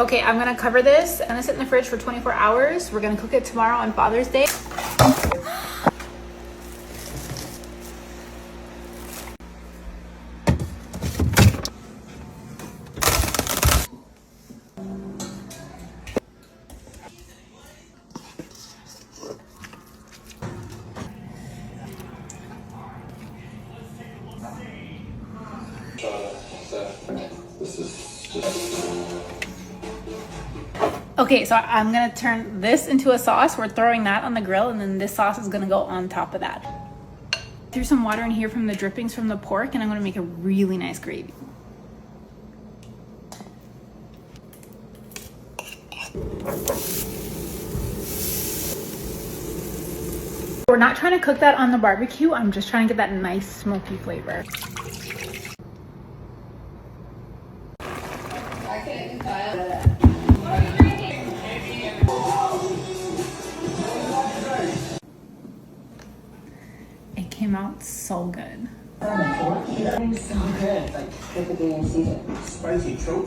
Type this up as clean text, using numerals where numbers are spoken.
Okay, I'm gonna cover this. I'm gonna sit in the fridge for 24 hours. We're gonna cook it tomorrow on Father's Day. This is just... Okay, so I'm gonna turn this into a sauce. We're throwing that on the grill, and then this sauce is gonna go on top of that. Threw some water in here from the drippings from the pork, and I'm gonna make a really nice gravy. We're not trying to cook that on the barbecue. I'm just trying to get that nice smoky flavor. It came out so good. So good. Like, look at the season. Spicy choke.